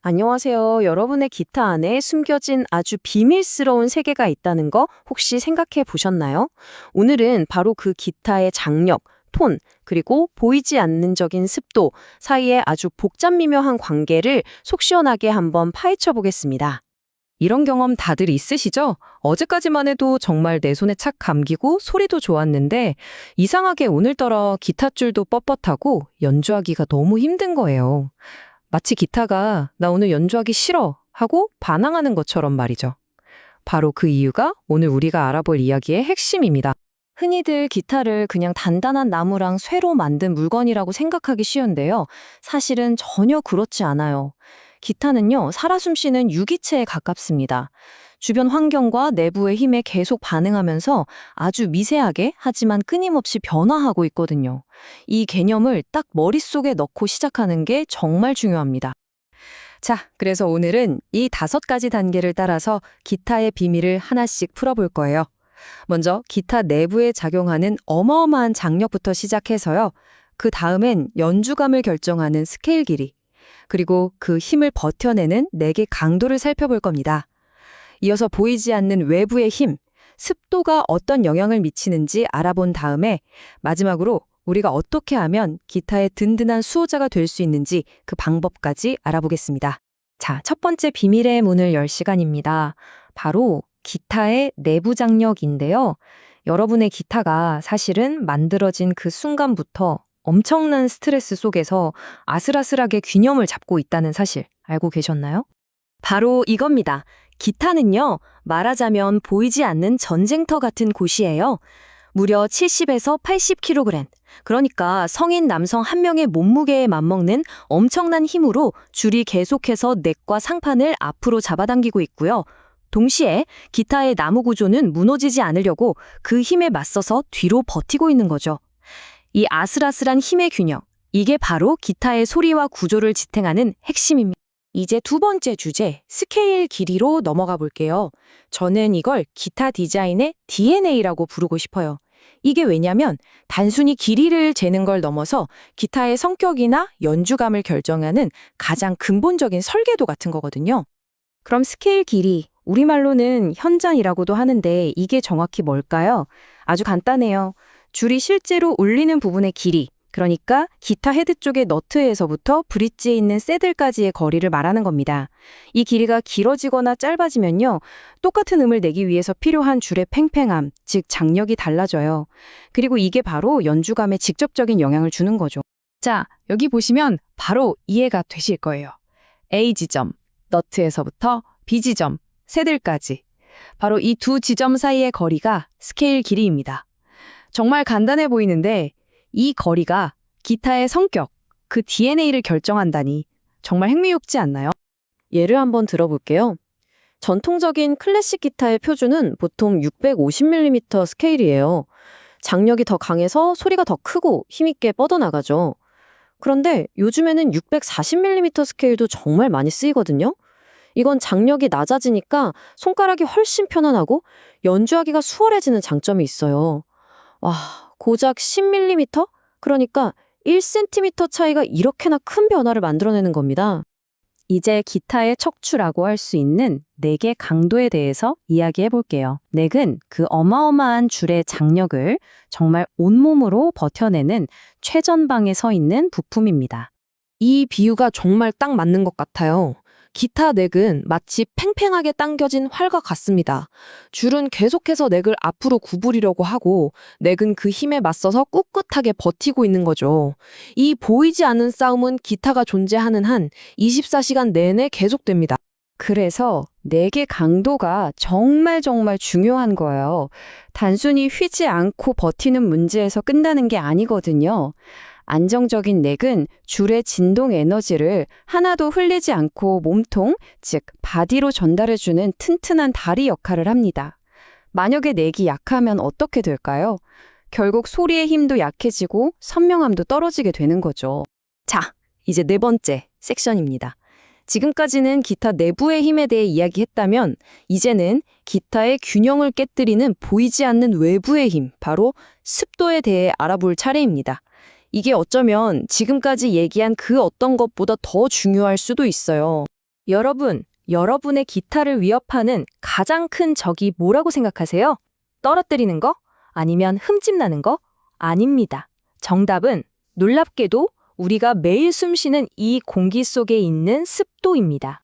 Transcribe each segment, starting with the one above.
안녕하세요. 여러분의 기타 안에 숨겨진 아주 비밀스러운 세계가 있다는 거 혹시 생각해 보셨나요? 오늘은 바로 그 기타의 장력, 톤, 그리고 보이지 않는 적인 습도 사이의 아주 복잡미묘한 관계를 속 시원하게 한번 파헤쳐 보겠습니다. 이런 경험 다들 있으시죠? 어제까지만 해도 정말 내 손에 착 감기고 소리도 좋았는데 이상하게 오늘따라 기타 줄도 뻣뻣하고 연주하기가 너무 힘든 거예요. 마치 기타가 나 오늘 연주하기 싫어 하고 반항하는 것처럼 말이죠. 바로 그 이유가 오늘 우리가 알아볼 이야기의 핵심입니다. 흔히들 기타를 그냥 단단한 나무랑 쇠로 만든 물건이라고 생각하기 쉬운데요. 사실은 전혀 그렇지 않아요. 기타는요, 살아 숨쉬는 유기체에 가깝습니다. 주변 환경과 내부의 힘에 계속 반응하면서 아주 미세하게 하지만 끊임없이 변화하고 있거든요. 이 개념을 딱 머릿속에 넣고 시작하는 게 정말 중요합니다. 자, 그래서 오늘은 이 5가지 단계를 따라서 기타의 비밀을 하나씩 풀어볼 거예요. 먼저 기타 내부에 작용하는 어마어마한 장력부터 시작해서요. 그 다음엔 연주감을 결정하는 스케일 길이, 그리고 그 힘을 버텨내는 내의 강도를 살펴볼 겁니다. 이어서 보이지 않는 외부의 힘, 습도가 어떤 영향을 미치는지 알아본 다음에 마지막으로 우리가 어떻게 하면 기타의 든든한 수호자가 될 수 있는지 그 방법까지 알아보겠습니다. 자, 첫 번째 비밀의 문을 열 시간입니다. 바로 기타의 내부 장력인데요. 여러분의 기타가 사실은 만들어진 그 순간부터 엄청난 스트레스 속에서 아슬아슬하게 균형을 잡고 있다는 사실 알고 계셨나요? 바로 이겁니다. 기타는요, 말하자면 보이지 않는 전쟁터 같은 곳이에요. 무려 70에서 80kg. 그러니까 성인 남성 한 명의 몸무게에 맞먹는 엄청난 힘으로 줄이 계속해서 넥과 상판을 앞으로 잡아당기고 있고요. 동시에 기타의 나무 구조는 무너지지 않으려고 그 힘에 맞서서 뒤로 버티고 있는 거죠. 이 아슬아슬한 힘의 균형, 이게 바로 기타의 소리와 구조를 지탱하는 핵심입니다. 이제 두 번째 주제, 스케일 길이로 넘어가 볼게요. 저는 이걸 기타 디자인의 DNA라고 부르고 싶어요. 이게 왜냐면 단순히 길이를 재는 걸 넘어서 기타의 성격이나 연주감을 결정하는 가장 근본적인 설계도 같은 거거든요. 그럼 스케일 길이, 우리말로는 현장이라고도 하는데 이게 정확히 뭘까요? 아주 간단해요. 줄이 실제로 울리는 부분의 길이, 그러니까 기타 헤드 쪽의 너트에서부터 브릿지에 있는 새들까지의 거리를 말하는 겁니다. 이 길이가 길어지거나 짧아지면요, 똑같은 음을 내기 위해서 필요한 줄의 팽팽함, 즉 장력이 달라져요. 그리고 이게 바로 연주감에 직접적인 영향을 주는 거죠. 자, 여기 보시면 바로 이해가 되실 거예요. A 지점, 너트에서부터 B 지점, 새들까지. 바로 이 두 지점 사이의 거리가 스케일 길이입니다. 정말 간단해 보이는데 이 거리가 기타의 성격, 그 DNA를 결정한다니 정말 흥미롭지 않나요? 예를 한번 들어볼게요. 전통적인 클래식 기타의 표준은 보통 650mm 스케일이에요. 장력이 더 강해서 소리가 더 크고 힘있게 뻗어나가죠. 그런데 요즘에는 640mm 스케일도 정말 많이 쓰이거든요. 이건 장력이 낮아지니까 손가락이 훨씬 편안하고 연주하기가 수월해지는 장점이 있어요. 와, 고작 10mm? 그러니까 1cm 차이가 이렇게나 큰 변화를 만들어내는 겁니다. 이제 기타의 척추라고 할 수 있는 넥의 강도에 대해서 이야기해 볼게요. 넥은 그 어마어마한 줄의 장력을 정말 온몸으로 버텨내는 최전방에 서 있는 부품입니다. 이 비유가 정말 딱 맞는 것 같아요. 기타 넥은 마치 팽팽하게 당겨진 활과 같습니다. 줄은 계속해서 넥을 앞으로 구부리려고 하고 넥은 그 힘에 맞서서 꿋꿋하게 버티고 있는 거죠. 이 보이지 않는 싸움은 기타가 존재하는 한 24시간 내내 계속됩니다. 그래서 넥의 강도가 정말 중요한 거예요. 단순히 휘지 않고 버티는 문제에서 끝나는 게 아니거든요. 안정적인 넥은 줄의 진동 에너지를 하나도 흘리지 않고 몸통, 즉 바디로 전달해주는 튼튼한 다리 역할을 합니다. 만약에 넥이 약하면 어떻게 될까요? 결국 소리의 힘도 약해지고 선명함도 떨어지게 되는 거죠. 자, 이제 네 번째 섹션입니다. 지금까지는 기타 내부의 힘에 대해 이야기했다면 이제는 기타의 균형을 깨뜨리는 보이지 않는 외부의 힘, 바로 습도에 대해 알아볼 차례입니다. 이게 어쩌면 지금까지 얘기한 그 어떤 것보다 더 중요할 수도 있어요. 여러분, 여러분의 기타를 위협하는 가장 큰 적이 뭐라고 생각하세요? 떨어뜨리는 거? 아니면 흠집나는 거? 아닙니다. 정답은 놀랍게도 우리가 매일 숨쉬는 이 공기 속에 있는 습도입니다.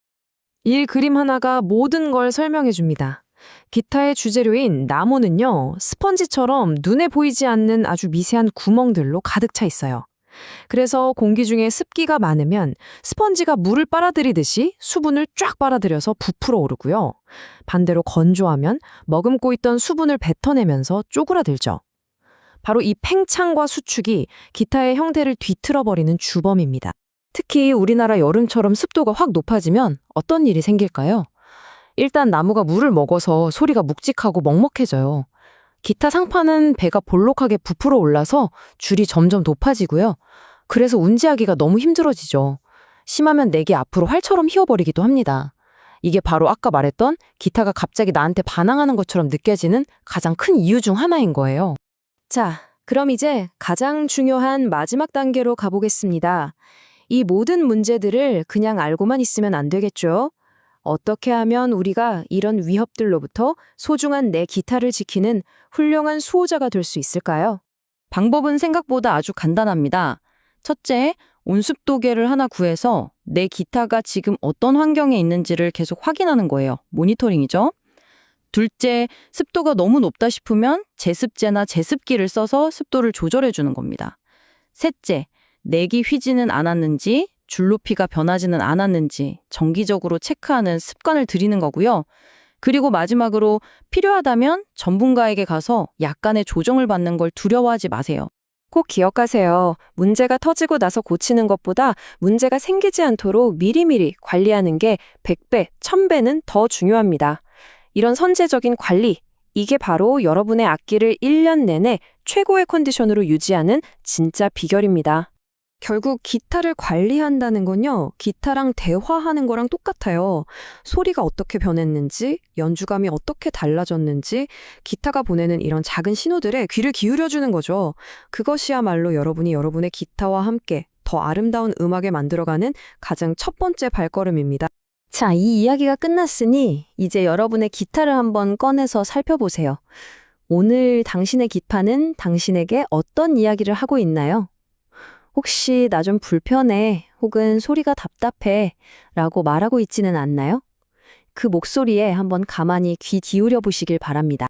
이 그림 하나가 모든 걸 설명해 줍니다. 기타의 주재료인 나무는요, 스펀지처럼 눈에 보이지 않는 아주 미세한 구멍들로 가득 차 있어요. 그래서 공기 중에 습기가 많으면 스펀지가 물을 빨아들이듯이 수분을 쫙 빨아들여서 부풀어 오르고요. 반대로 건조하면 머금고 있던 수분을 뱉어내면서 쪼그라들죠. 바로 이 팽창과 수축이 기타의 형태를 뒤틀어버리는 주범입니다. 특히 우리나라 여름처럼 습도가 확 높아지면 어떤 일이 생길까요? 일단 나무가 물을 먹어서 소리가 묵직하고 먹먹해져요. 기타 상판은 배가 볼록하게 부풀어 올라서 줄이 점점 높아지고요. 그래서 운지하기가 너무 힘들어지죠. 심하면 넥이 앞으로 활처럼 휘어버리기도 합니다. 이게 바로 아까 말했던 기타가 갑자기 나한테 반항하는 것처럼 느껴지는 가장 큰 이유 중 하나인 거예요. 자, 그럼 이제 가장 중요한 마지막 단계로 가보겠습니다. 이 모든 문제들을 그냥 알고만 있으면 안 되겠죠? 어떻게 하면 우리가 이런 위협들로부터 소중한 내 기타를 지키는 훌륭한 수호자가 될 수 있을까요? 방법은 생각보다 아주 간단합니다. 첫째, 온습도계를 하나 구해서 내 기타가 지금 어떤 환경에 있는지를 계속 확인하는 거예요. 모니터링이죠. 둘째, 습도가 너무 높다 싶으면 제습제나 제습기를 써서 습도를 조절해 주는 겁니다. 셋째, 넥이 휘지는 않았는지, 줄 높이가 변하지는 않았는지 정기적으로 체크하는 습관을 들이는 거고요. 그리고 마지막으로 필요하다면 전문가에게 가서 약간의 조정을 받는 걸 두려워하지 마세요. 꼭 기억하세요. 문제가 터지고 나서 고치는 것보다 문제가 생기지 않도록 미리미리 관리하는 게 100배, 1000배는 더 중요합니다. 이런 선제적인 관리, 이게 바로 여러분의 악기를 1년 내내 최고의 컨디션으로 유지하는 진짜 비결입니다. 결국 기타를 관리한다는 건요, 기타랑 대화하는 거랑 똑같아요. 소리가 어떻게 변했는지, 연주감이 어떻게 달라졌는지, 기타가 보내는 이런 작은 신호들에 귀를 기울여주는 거죠. 그것이야말로 여러분이 여러분의 기타와 함께 더 아름다운 음악을 만들어가는 가장 첫 번째 발걸음입니다. 자, 이 이야기가 끝났으니 이제 여러분의 기타를 한번 꺼내서 살펴보세요. 오늘 당신의 기타는 당신에게 어떤 이야기를 하고 있나요? 혹시 나 좀 불편해 혹은 소리가 답답해 라고 말하고 있지는 않나요? 그 목소리에 한번 가만히 귀 기울여 보시길 바랍니다.